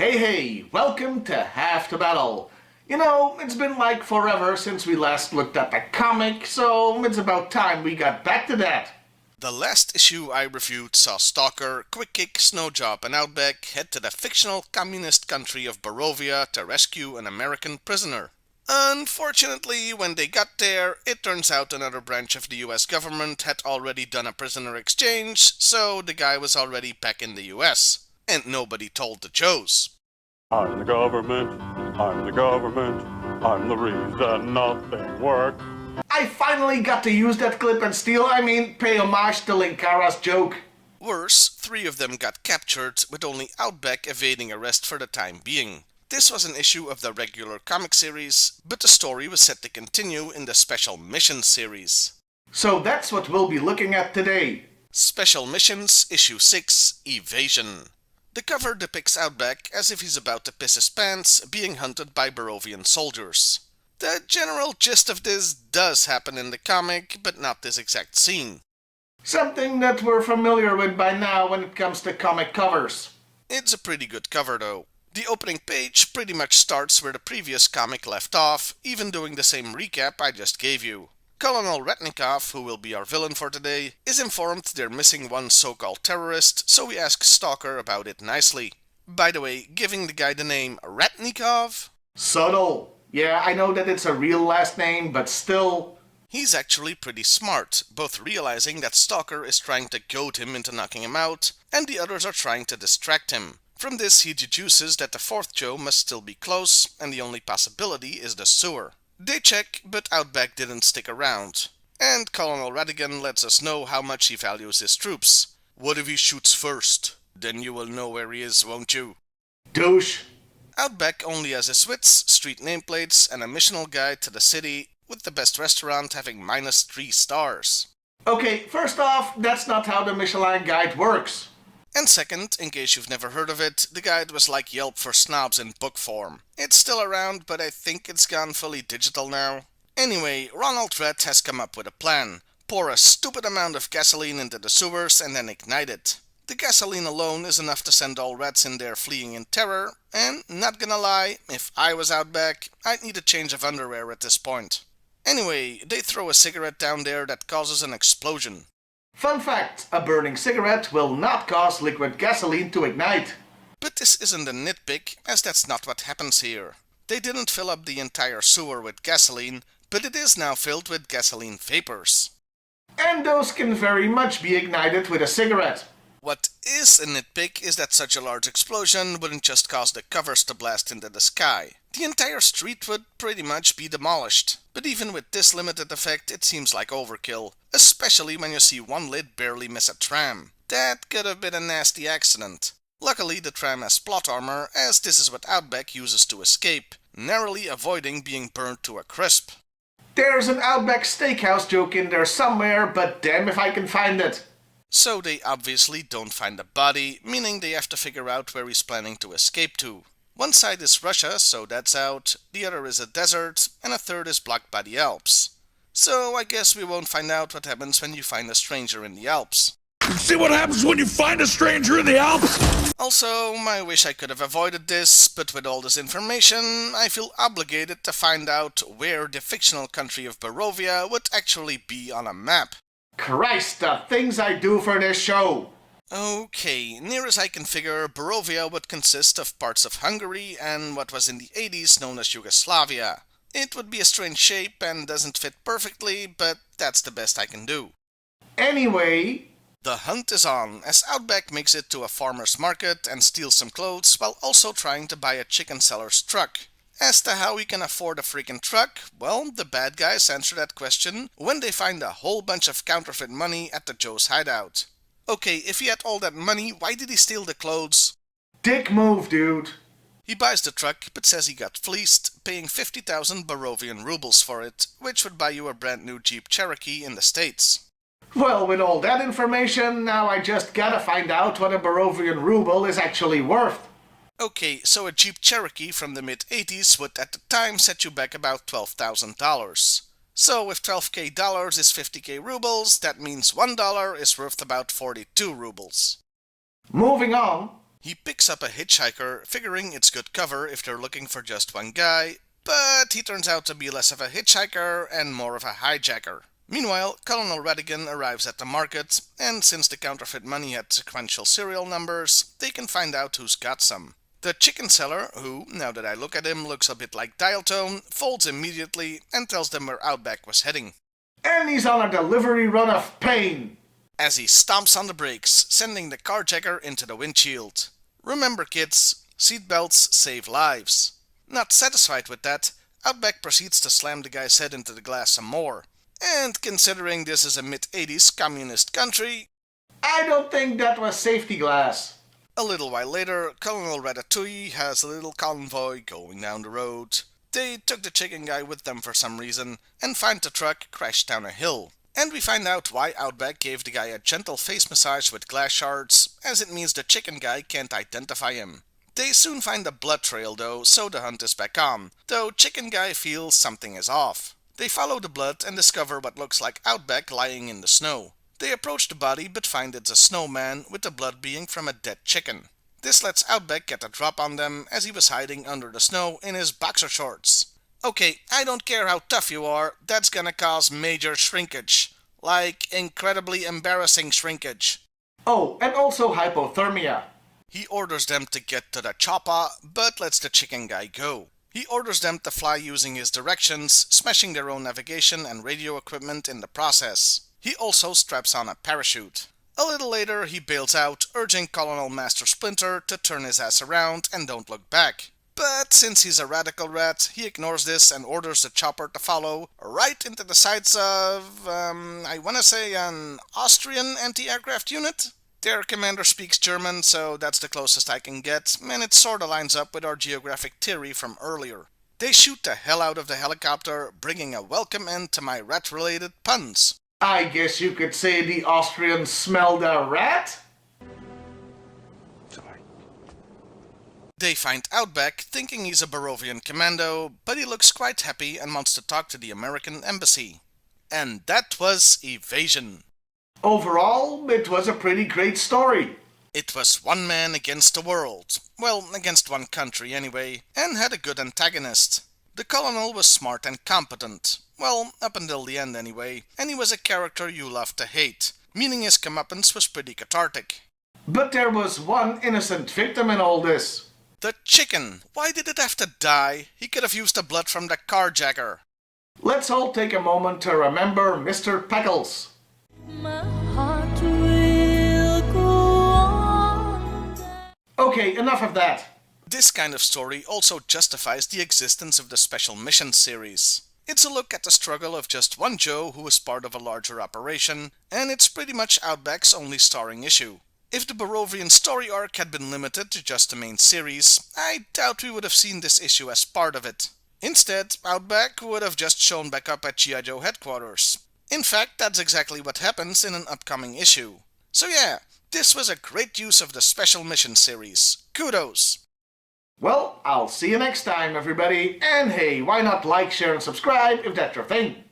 Hey, welcome to Half the Battle. You know, it's been like forever since we last looked at the comic, so it's about time we got back to that. The last issue I reviewed saw Stalker, Quick Kick, Snowjob, and Outback head to the fictional communist country of Barovia to rescue an American prisoner. Unfortunately, when they got there, it turns out another branch of the US government had already done a prisoner exchange, so the guy was already back in the US. And nobody told the Joes. I'm the government, I'm the government, I'm the reason nothing works. I finally got to use that clip and pay homage to Linkara's joke. Worse, 3 of them got captured, with only Outback evading arrest for the time being. This was an issue of the regular comic series, but the story was set to continue in the Special Missions series. So that's what we'll be looking at today. Special Missions, Issue 6, Evasion. The cover depicts Outback as if he's about to piss his pants, being hunted by Barovian soldiers. The general gist of this does happen in the comic, but not this exact scene. Something that we're familiar with by now when it comes to comic covers. It's a pretty good cover though. The opening page pretty much starts where the previous comic left off, even doing the same recap I just gave you. Colonel Retnikov, who will be our villain for today, is informed they're missing one so-called terrorist, so he asks Stalker about it nicely. By the way, giving the guy the name Retnikov? Subtle. Yeah, I know that it's a real last name, but still. He's actually pretty smart, both realizing that Stalker is trying to goad him into knocking him out, and the others are trying to distract him. From this he deduces that the 4th Joe must still be close, and the only possibility is the sewer. They check, but Outback didn't stick around. And Colonel Radigan lets us know how much he values his troops. What if he shoots first? Then you will know where he is, won't you? Douche. Outback only has his wits, street nameplates, and a missional guide to the city, with the best restaurant having -3 stars. Okay, first off, that's not how the Michelin Guide works. And second, in case you've never heard of it, the guide was like Yelp for snobs in book form. It's still around, but I think it's gone fully digital now. Anyway, Ronald Red has come up with a plan. Pour a stupid amount of gasoline into the sewers and then ignite it. The gasoline alone is enough to send all rats in there fleeing in terror, and, not gonna lie, if I was Outback, I'd need a change of underwear at this point. Anyway, they throw a cigarette down there that causes an explosion. Fun fact, a burning cigarette will not cause liquid gasoline to ignite. But this isn't a nitpick, as that's not what happens here. They didn't fill up the entire sewer with gasoline, but it is now filled with gasoline vapors. And those can very much be ignited with a cigarette. What is a nitpick is that such a large explosion wouldn't just cause the covers to blast into the sky. The entire street would pretty much be demolished. But even with this limited effect, it seems like overkill, especially when you see one lid barely miss a tram. That could have been a nasty accident. Luckily, the tram has plot armor, as this is what Outback uses to escape, narrowly avoiding being burnt to a crisp. There's an Outback Steakhouse joke in there somewhere, but damn if I can find it. So they obviously don't find the body, meaning they have to figure out where he's planning to escape to. One side is Russia, so that's out, the other is a desert, and a third is blocked by the Alps. So I guess we won't find out what happens when you find a stranger in the Alps. See what happens when you find a stranger in the Alps? Also, I wish I could have avoided this, but with all this information, I feel obligated to find out where the fictional country of Barovia would actually be on a map. Christ, the things I do for this show! Okay, near as I can figure, Barovia would consist of parts of Hungary and what was in the 80s known as Yugoslavia. It would be a strange shape and doesn't fit perfectly, but that's the best I can do. Anyway, the hunt is on, as Outback makes it to a farmer's market and steals some clothes while also trying to buy a chicken seller's truck. As to how he can afford a freaking truck, well, the bad guys answer that question when they find a whole bunch of counterfeit money at the Joe's hideout. Okay, if he had all that money, why did he steal the clothes? Dick move, dude. He buys the truck, but says he got fleeced, paying 50,000 Barovian rubles for it, which would buy you a brand new Jeep Cherokee in the States. Well, with all that information, now I just gotta find out what a Barovian ruble is actually worth. Okay, so a Jeep Cherokee from the mid-80s would at the time set you back about $12,000. So if 12k dollars is 50k rubles, that means $1 is worth about 42 rubles. Moving on. He picks up a hitchhiker, figuring it's good cover if they're looking for just one guy, but he turns out to be less of a hitchhiker and more of a hijacker. Meanwhile, Colonel Radigan arrives at the market, and since the counterfeit money had sequential serial numbers, they can find out who's got some. The chicken seller, who, now that I look at him, looks a bit like Dial Tone, folds immediately and tells them where Outback was heading. And he's on a delivery run of pain. As he stomps on the brakes, sending the carjacker into the windshield. Remember kids, seatbelts save lives. Not satisfied with that, Outback proceeds to slam the guy's head into the glass some more. And considering this is a mid-80s communist country, I don't think that was safety glass. a little while later, Colonel Ratatouille has a little convoy going down the road. They took the chicken guy with them for some reason, and find the truck crashed down a hill. And we find out why Outback gave the guy a gentle face massage with glass shards, as it means the chicken guy can't identify him. They soon find a blood trail though, so the hunt is back on, though chicken guy feels something is off. They follow the blood and discover what looks like Outback lying in the snow. They approach the body but find it's a snowman, with the blood being from a dead chicken. This lets Outback get a drop on them, as he was hiding under the snow in his boxer shorts. Okay, I don't care how tough you are, that's gonna cause major shrinkage. Like, incredibly embarrassing shrinkage. Oh, and also hypothermia. He orders them to get to the chopper, but lets the chicken guy go. He orders them to fly using his directions, smashing their own navigation and radio equipment in the process. He also straps on a parachute. A little later, he bails out, urging Colonel Master Splinter to turn his ass around and don't look back. But since he's a radical rat, he ignores this and orders the chopper to follow right into the sights of, I wanna say an Austrian anti-aircraft unit? Their commander speaks German, so that's the closest I can get, and it sorta lines up with our geographic theory from earlier. They shoot the hell out of the helicopter, bringing a welcome end to my rat-related puns. I guess you could say the Austrians smelled a rat? They find Outback, thinking he's a Barovian commando, but he looks quite happy and wants to talk to the American embassy. And that was Evasion. Overall, it was a pretty great story. It was one man against the world. Well, against one country anyway, and had a good antagonist. The colonel was smart and competent. Well, up until the end anyway, and he was a character you loved to hate, meaning his comeuppance was pretty cathartic. But there was one innocent victim in all this. The chicken! Why did it have to die? He could have used the blood from the carjacker. Let's all take a moment to remember Mr. Peckles. My heart will go on. Okay, enough of that. This kind of story also justifies the existence of the Special Missions series. It's a look at the struggle of just one Joe who was part of a larger operation, and it's pretty much Outback's only starring issue. If the Barovian story arc had been limited to just the main series, I doubt we would have seen this issue as part of it. Instead, Outback would have just shown back up at G.I.Joe headquarters. In fact, that's exactly what happens in an upcoming issue. So yeah, this was a great use of the Special Mission series. Kudos! Well, I'll see you next time, everybody. And hey, why not like, share, and subscribe if that's your thing?